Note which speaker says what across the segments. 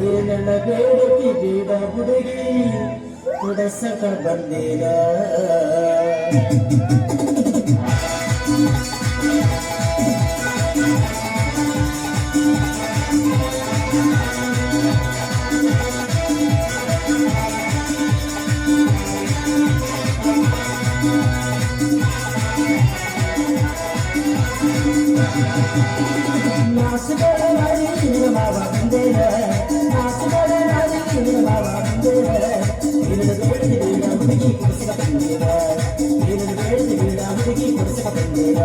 Speaker 1: ಏನನ್ನ ಬೇಡತಿ ಬೇಡ ಹುಡುಗಿ ಕುಡಸಕ ಬಂದೇನ ನಾಸುಗಳ ನಾರಿ ನಿನ್ನ ಮಾವ ಬಂದೇನ ನಾಸುಗಳ ನಾರಿ ನಿನ್ನ ಮಾವ ಬಂದೇನ ನಿನ್ನ ಬೇಡದಿ ಬೇಡ ಹುಡುಗಿ ಕುಡಿಸಕ ಬಂದೇನ ನಿನ್ನ ಬೇಡದಿ ಬೇಡ ಹುಡುಗಿ ಕುಡಿಸಕ ಬಂದೇನ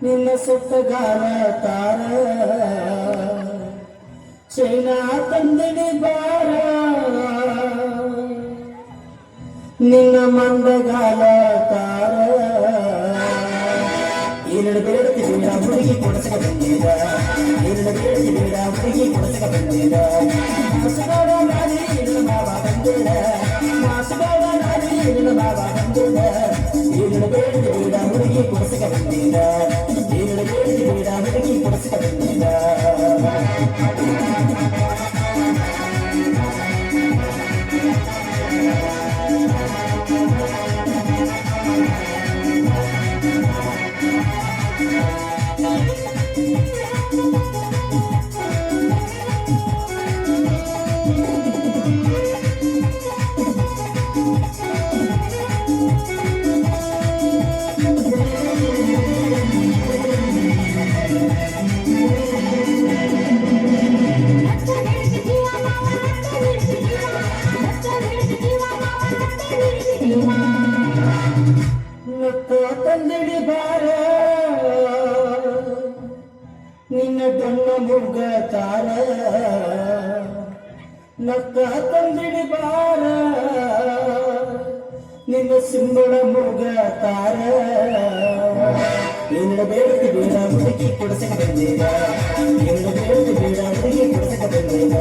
Speaker 1: ನಿನ್ನ ಸುತ್ತಗಾರ ತಾರ ಚೈನಾ ತಂದಿಡಿ ಬಾರ ನಿನ್ನ ಮಂದಗಾಲ ತಾರ ಏನೇನು ಬೇಡತಿ ಬೇಡ ಹುಡುಗಿ ಕೊಡಸಕ ಬಂದಿದ ಏನೇನು ಬೇಡತಿ ಬೇಡ ಹುಡುಗಿ ಕೊಡಸಕ ಬಂದಿದ ಮಾಸುಗಾಡ ನಾರಿ ನಿನ್ನ ಮಾವ ಬಂದಿದ ಮಾಸುಗಾಡ ನಾರಿ ನಿನ್ನ ಮಾವ ಬಂದಿದ ಏನೇನು ಬೇಡತಿ ಬೇಡ ಹುಡುಗಿ ಕೊಡಸಕ ಬಂದಿದ ಏನೇನು ಬೇಡತಿ ಬೇಡ ಹುಡುಗಿ ಕೊಡಸಕ ಬಂದಿದ ತಂದಿಡಿ ಬಾರ ನಿನ್ನ ಡೊಣ್ಣ ಮುಗ್ಗ ತಾರ ನಕ್ಕ ತಂದಿಡಿ ಬಾರ ನಿನ್ನ ಸಿಂಬಳ ಮುಗ್ಗ ತಾರ ನಿನ್ನ ಬೇಡತಿ ಬೇಡ ಹುಡುಗಿ ಕೊಡಸಕ ಬಂದಿದ ನಿನ್ನ ಬೇಡತಿ ಬೇಡ ಹುಡುಗಿ ಕೊಡಸಕ ಬಂದಿದ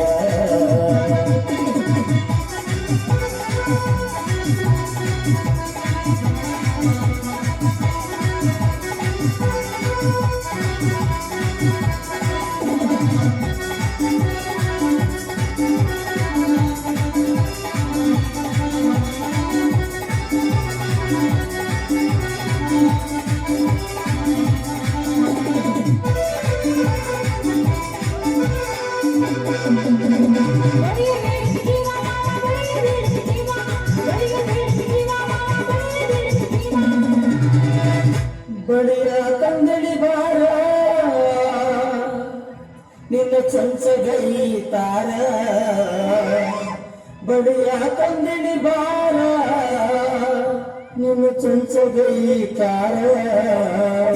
Speaker 1: ಬಳಿಯ ತಂದಡಿ ಬಾರ ನಿನ್ನ ಚಂಚಗೈ ತಾರ ಬಳಿಯ ತಂದಡಿ ಬಾರ ನಿನ್ನ ಚಂಚಗೈ ತಾರ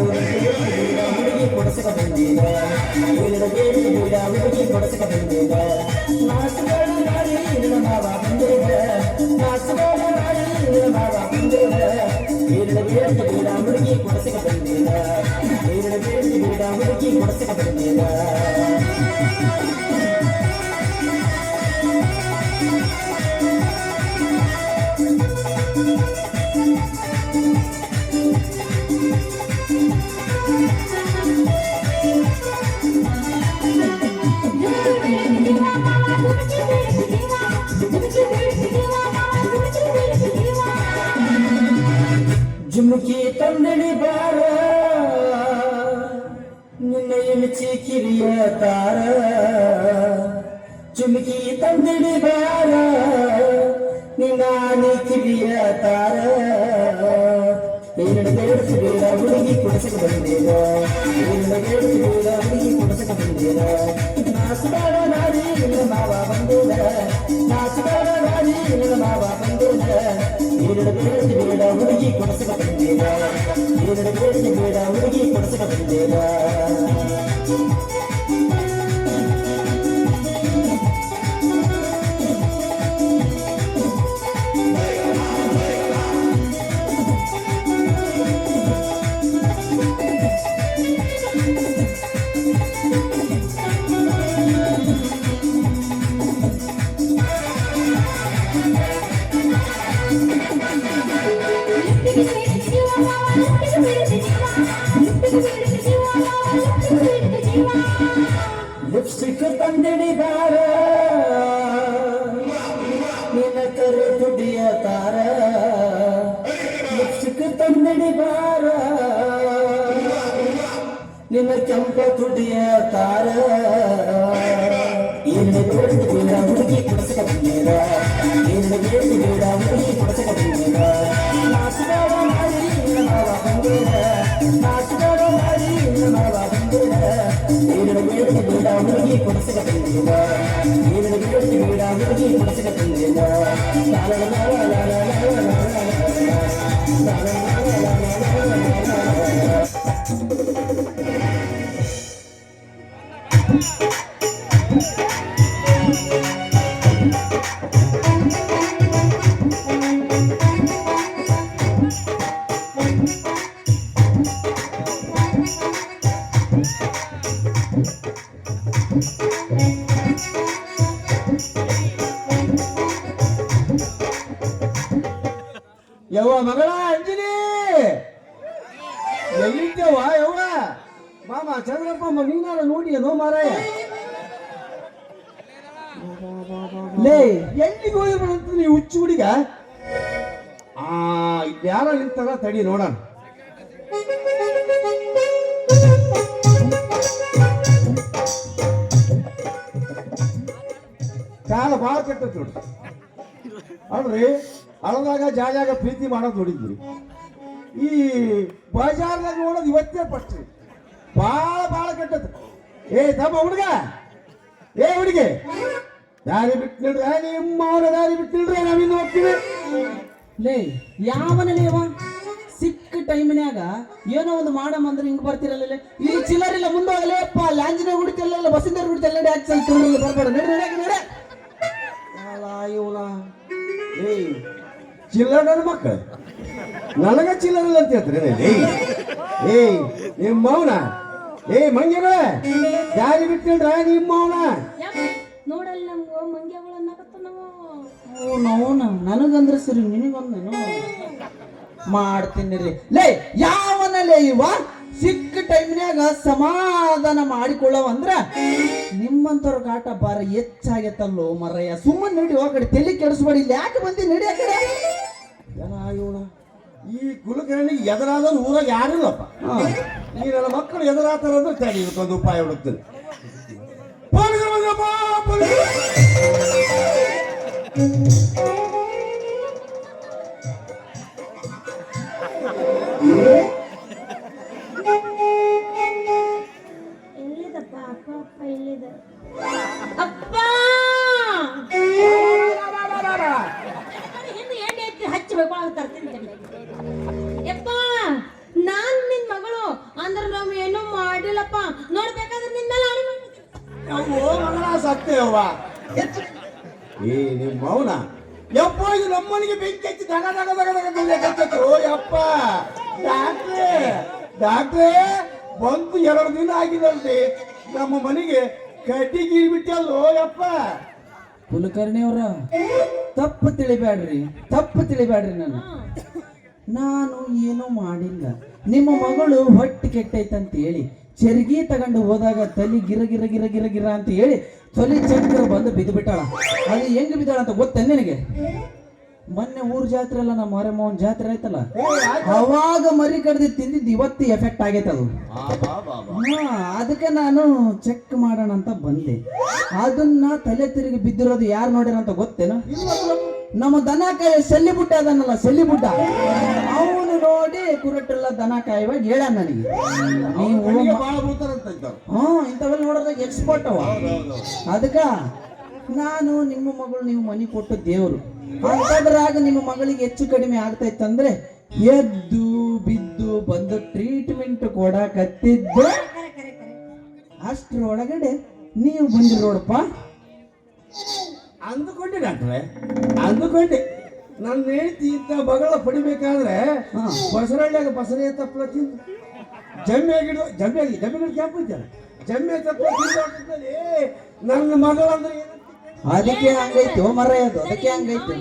Speaker 1: ಹುಡುಗಿ ಕೊಡಸಕ ಬಂದಿದ ಬೇಡ ಬೇಡ ಹುಡುಗಿ ಕೊಡಸಕ ಬಂದಿದ ನಾಸುಗಳ ನಾರಿ ನಿನ್ನ ಮಾವ ಬಂದಿದ ನಾಸುಗಳ ನಾರಿ ನಿನ್ನ ಮಾವ ಬಂದಿದ ಬೇಡ ಬೇಡ ಹುಡುಗಿ ಕೊಡಸಕ ಬಂದಿದ ಬೇಡ ಬೇಡ ಹುಡುಗಿ ಕೊಡಸಕ ಬಂದಿದ ಜುಮುಕಿ ತಂದಡಿ ಬಾರ ನಿನ್ನ ಎಣಚಿ ಕಿರಿಯ ತಾರ ಜುಮುಕಿ ತಂದಡಿ ಬಾರ ನಿನ್ನ ಆನೆ ಕಿರಿಯ ತಾರ ಏನೇನು ಬೇಡತಿ ಬೇಡ ಹುಡುಗಿ ಕೊಡಸಕ ಬಂದಿದ ಏನೇನು ಬೇಡತಿ ಬೇಡ ಹುಡುಗಿ ಕೊಡಸಕ ಬಂದಿದ ನಾಸುಗಾಡ ನಾರಿ ನಿನ್ನ ಮಾವ ಬಂದಿದ ನಾಸುಗಾಡ ನಾರಿ ಮಾಡಿ ನಿನ್ನ ಮಾವ ಬಂದೇನ ನೀರಡ ಬೇಡತಿ ಬೇಡ ಹುಡುಗಿ ಕೊಡಸಕ ಬಂದೇನ ನೀರಡ ಬೇಡತಿ ಬೇಡ ಹುಡುಗಿ ಕೊಡಸಕ ಬಂದೇನ ಲಿಪ್ಸ್ಟಿಕ್ ತಂದಿಡಿ ಬಾರ ನಿನ್ನ ಕರೆ ತುಡಿಯ ತಾರ ಲಿಪ್ಸ್ಟಿಕ್ ತಂದಿಡಿ ಬಾರ ನಿನ್ನ ಕೆಂಪ ತುಡಿಯ ತಾರ ಏನಿದೆ ಬೇಡತಿ ಬೇಡ ಹುಡುಗಿ ಕೊಡಸಕ ಬಂದೇರ ಏನಿದೆ ಬೇಡತಿ ಬೇಡ ಹುಡುಗಿ ಕೊಡಸಕ ಬಂದೇರ ನಾಚಗಾಡ ಮಾಡಿ ನಿನ್ನ ಮಾವ ಬಂದೇರ ನಾಚಗಾಡ ಮಾಡಿ ನಿನ್ನ ಮಾವ ಬಂದೇರ ಏನಿದೆ ಬೇಡತಿ ಬೇಡ ಹುಡುಗಿ ಕೊಡಸಕ ಬಂದೇರ ಏನಿದೆ ಬೇಡತಿ ಬೇಡ ಹುಡುಗಿ ಕೊಡಸಕ ಬಂದೇರ
Speaker 2: ಯವ್ವ ಮಗಳ ಅಂಜಲಿ ಎಲ್ಲಿದ್ದೇವ ಯವ್ವ ಮಾಮ ಚಂದ್ರಪ್ಪ ನೀನಾರ ನೋಡಿಯನೋ ಮಾರಾಯ ಲೇ ಎಲ್ಲಿಗೆ ಹೋಗಿಬಿಡಂತ ನೀವು ಹುಚ್ಚು ಹುಡುಗ ಯಾರ ನಿಂತಾರ ತಡಿ ನೋಡೋಣ ಕಾಲ ಭಾಳ ಕೆಟ್ಟದ್ ನೋಡಿ ಅಲ್ರಿ ಅಳದಾಗ ಜಾಜಾಗ ಪ್ರೀತಿ ಮಾಡೋದು ನೋಡಿದ್ರಿ ಈ ಬಜಾರ್ದಾಗ ನೋಡೋದು ಇವತ್ತೇ ಫಸ್ಟ್ ರೀ ಭಾಳ ಕೆಟ್ಟದ್ದು ಏ ತಮ್ಮ ಹುಡುಗ ಏ ಹುಡುಗಿ ದಾರಿ ಬಿಟ್ಟು ನಿಲ್ರ ನಿಮ್ಮ ಅವನ ದಾರಿ ಬಿಟ್ಟು ನಿಲ್ರಿ ನಾವಿನ್ನು ಹೋಗ್ತೀವಿ
Speaker 3: ಲೇ ಯಾವನಲೇವ ಸಿಕ್ಕ ಟೈಮಿನ್ಯಾಗ ಏನೋ ಒಂದು ಮಾಡಮಂದ್ರೆ ಹಿಂಗ್ ಬರ್ತಿರಲ್ಲ ಈ ಚಿಲ್ಲರಿಲ್ಲ ಮುಂದೋಗಲೇ ಅಪ್ಪ ಲಾಂಜಿನ ಹುಡುತಿಲ್ಲ ಬಸ್ಸಿಂದ ಹುಡುತಿಲ್ಲ ಬರ್ಬೇಡ ನಡೆ
Speaker 2: ಇವನ ಏ ಚಿಲ್ಲರ ಮಕ್ಕಳು ನನಗ ಚಿಲ್ಲರಲ್ಲ ಅಂತ ಹೇಳ್ತಾರೆ ಏಯ್ ನಿಮ್ಮ ಮೌನ ಏ ಮಂಗ್ಯನ ದಾರಿ ಬಿಟ್ಟಿಲ್ರ ನಿಮ್ಮ ಮೌನ
Speaker 4: ನೋಡಲ್ಲ ನಮ್ಗೋ ಮಂಗ್ಯಗಳನ್ನ
Speaker 3: ನನಗಂದ್ರೆ ಸರಿ ನಿನಗೊಂದೇನು ಮಾಡ್ತೀನಿ ರೀ ಲೇ ಯಾವನಲ್ಲೇ ಇವ ಸಿಕ್ಕ ಟೈಮ್ನ್ಯಾಗ ಸಮಾಧಾನ ಮಾಡಿಕೊಳ್ಳವಂದ್ರ ನಿಮ್ಮಂತವ್ರ ಕಾಟ ಬಾರ ಹೆಚ್ಚಾಗೈತಲ್ಲೋ ಮರಯ್ಯ ಸುಮ್ಮನೆ ನಡಿ ಆ ಕಡೆ ತಲೆ ಕೆಡಿಸ್ಬೇಡಿ ಇಲ್ಲಿ ಯಾಕೆ ಬಂದಿ ನಡಿ ಆ ಕಡೆ
Speaker 2: ಇವನ ಈ ಕುಲಕರ್ಣಿ ಎದುರಾದವ್ರು ಊರಾಗ ಯಾರಿಲ್ಲಪ್ಪ ಈ ನನ್ನ ಮಕ್ಕಳು ಎದುರಾತಾರ ಅಂದ್ರೆ ತಡಿ ಇದಕ್ಕೊಂದು ಉಪಾಯ ಹುಡುಕ್ತೀನಿ
Speaker 4: ಎಲ್ಲಿದಪ್ಪ ಅಪ್ಪ ಅಪ್ಪ ಎಲ್ಲಿದ ಅಪ್ಪ ಹಿಂದೆ ಎಣ್ಣೆ ಎತ್ತಿ ಹಚ್ಚಿ ತರ್ತೀನಿ ಯಪ್ಪ ನಾನ್ ನಿನ್ ಮಗಳು ಅಂದ್ರೆ ನಾವು ಏನೂ ಮಾಡಿಲ್ಲಪ್ಪ ನೋಡ್ಬೇಕಾದ್ರೆ ನಿನ್ನೆಲ್ಲ ಅಡಿ
Speaker 2: ಸತ್ಯವ್ವ ಏ ನಿಮ್ಮ ಮೌನ ಯಪ್ಪ ಇದು ನಮ್ಮನಿಗೆ ಬೆಂಕಿ ಹಚ್ಚಿ ದಗ ದಗ ದಗ ದಗ ಬೆಂಕಿ ಓ ಯಪ್ಪ ಡಾಕ್ಟ್ರೇ ಬಂದು 2 ದಿನ ಆಗಿದಲ್ರಿ ನಮ್ಮ ಮನೆಗೆ ಕಡ್ಡಿಗೆ ಬಿಟ್ಟಲ್ಲೋ ಯಪ್ಪ
Speaker 3: ಕುಲಕರ್ಣಿ ಅವ್ರ ತಪ್ಪು ತಿಳಿಬೇಡ್ರಿ ನಾನು ಏನೂ ಮಾಡಿಲ್ಲ ನಿಮ್ಮ ಮಗಳು ಹೊಟ್ಟೆ ಕೆಟ್ಟೈತಂತ ಹೇಳಿ ಚರ್ಗಿ ತಗೊಂಡು ಹೋದಾಗ ತಲೆ ಗಿರ ಗಿರ ಗಿರ ಗಿರ ಗಿರ ಅಂತ ಹೇಳಿ ತೊಲಿ ಚಕ್ರ ಬಂದು ಬಿದ್ದು ಬಿಟ್ಟಾಳ ಅದು ಹೆಂಗ್ ಬಿದ್ದಾಳ ಅಂತ ಗೊತ್ತ ನಿನಗೆ ಮೊನ್ನೆ ಊರ್ ಜಾತ್ರೆ ಅಲ್ಲ ನಮ್ಮ ಮಾರಮ್ಮನ ಜಾತ್ರೆ ಆಯ್ತಲ್ಲ ಅವಾಗ ಮರಿ ಕಡ್ದು ತಿಂದಿದ್ದು ಇವತ್ತು ಎಫೆಕ್ಟ್ ಆಗೈತೆ ಅದು ಅದಕ್ಕೆ ನಾನು ಚೆಕ್ ಮಾಡೋಣ ಅಂತ ಬಂದೆ ಅದನ್ನ ತಲೆ ತಿರುಗಿ ಬಿದ್ದಿರೋದು ಯಾರು ನೋಡ್ಯಾರ ಅಂತ ಗೊತ್ತೇನು ನಮ್ಮ ದನ ಕಾಯ ಸೆಲ್ಲಿಬುಟ್ಟ ಅದನ್ನಲ್ಲ ಸೆಲ್ಲಿಬುಟ್ಟ ಅವನು ನೋಡಿ ಕುರಟೆಲ್ಲ ದನ ಕಾಯುವಾಗ ಹೇಳ ನನಗೆ ಇಂಥವೆಲ್ಲ ನೋಡೋದಾಗ ಎಕ್ಸ್ಪರ್ಟ್ ಅವ ಅದಕ್ಕ ನಾನು ನಿಮ್ಮ ಮಗಳು ನೀವು ಮನೆ ಕೊಟ್ಟು ದೇವ್ರು ಅಂತದ್ರಾಗ ನಿಮ್ಮ ಮಗಳಿಗೆ ಹೆಚ್ಚು ಕಡಿಮೆ ಆಗ್ತೈತಂದ್ರೆ ಎದ್ದು ಬಿದ್ದು ಬಂದು ಟ್ರೀಟ್ಮೆಂಟ್ ಕೊಡಕತ್ತಿದ್ದೆ.
Speaker 4: ಕರೆ ಕರೆ ಕರೆ
Speaker 3: ಅಷ್ಟ್ರೊಳಗಡೆ ನೀವು ಬಂದಿರೋಡಪ್ಪ.
Speaker 2: ಅಂದುಕೊಂಡೆ ಡಾಕ್ಟ್ರೆ, ಅಂದುಕೊಂಡೆ ನನ್ನ ಹೇಳ್ತಿ ಇಂಥ ಬಗಳ ಪಡಿಬೇಕಾದ್ರೆ ಬಸರಳ್ಳಿಯಾಗ ಬಸರೆ ತಪ್ಪಲ ತಿಂದು ಜಮ್ಮೆ ಗಿಡ ಕ್ಯಾಂಪ್ ಐತಲ್ಲ, ಜಮ್ಮೆ ತಪ್ಪಲ ತಿಂದು ನನ್ನ ಮಗಳಂದ್ರೆ ಏನು
Speaker 3: ಅದಕ್ಕೆ ಹಂಗೈತಿ ಮರ ಅದು, ಅದಕ್ಕೆ ಹಂಗೈತಿ.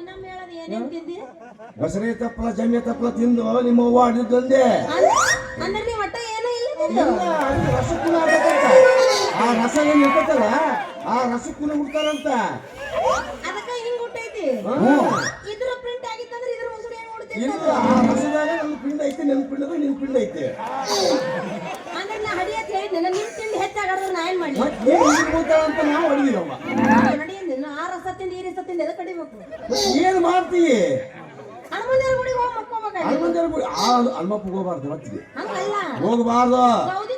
Speaker 4: ಇನ್ನೊಮ್ಮೆ ಹೇಳೋದು ಏನೇನ್ ತಿಂದಿ
Speaker 2: ಬಸರೆ ತಪ್ಪಲ ಜಮ್ಮೆ ತಪ್ಪಲ ತಿಂದು ನಿಮ್ಮ ಅವ್ವ ಆಡಿದ್ದಂದೆ.
Speaker 4: ಅಂದ್ರೆ ನೀವು ಒಟ್ಟ ಏನೋ ಇಲ್ಲ ನಿಂದು.
Speaker 2: ಇಲ್ಲ, ಅದು ರಸಕ್ಕೂನ ಆಗ್ತೈತಂತ. ಆ ರಸ ಏನ್ ಇರ್ತೈತಲ್ಲ ಆ ರಸಕ್ಕೂನ ಹುಡ್ತಾರಂತ.
Speaker 4: ಅದಕ್ಕ ಹಿಂಗ್ ಹುಟ್ಟೈತಿ. ಇದ್ರ ಪ್ರಿಂಟ್ ಆಗಿತ್ತಂದ್ರೆ ಇದ್ರ ಮುಸುಡಿ ಹೆಂಗ್ ಹುಡ್ತಿತ್ತು?
Speaker 2: ಇಲ್ಲ, ಆ ರಸದಾಗ ನನ್ನ ಪಿಂಡ ಐತೆ, ನನ್ನ ಪಿಂಡದಾಗ ನಿನ್ ಪಿಂಡ ಐತೆ.
Speaker 4: ಅಂದ್ರೆ ನಾ ಹಡಿಯತ್ ಹೇಳಿದ್ದೆ, ನಿಮ್ ತಿಂಡಿ ಹೆಚ್ಚಾಗಾದ್ರೆ ನಾ ಏನ್ ಮಾಡ್ಲಿ?
Speaker 2: ಮತ್ತೆ ಅಂತ ನಾವು ಅಡಿದೀವಮ್ಮ.
Speaker 4: ನಡಿಯಂದಿಲ್ಲ, ಆ ರಸ ತಿಂದು ಈ ರಸ ತಿಂದು ಎದಕ್ ಕಡಿಬೇಕು?
Speaker 2: ಏನ್ ಮಾಡ್ತೀವಿ?
Speaker 4: ಹನುಮಂತರ ಗುಡಿಗೆ ಹೋಗಿ ಮಕ್ಕೋಬೇಕಾಗಿ.
Speaker 2: ಹನುಮಂತರ ಗುಡಿ ಹನುಮಪ್ಪ ಹೋಗ್ಬಾರ್ದು ಹೊತ್ತಿಗೆ
Speaker 4: ಹಂಗಲ್ಲ,
Speaker 2: ಹೋಗಬಾರ್ದು.
Speaker 4: ಗೌದಿ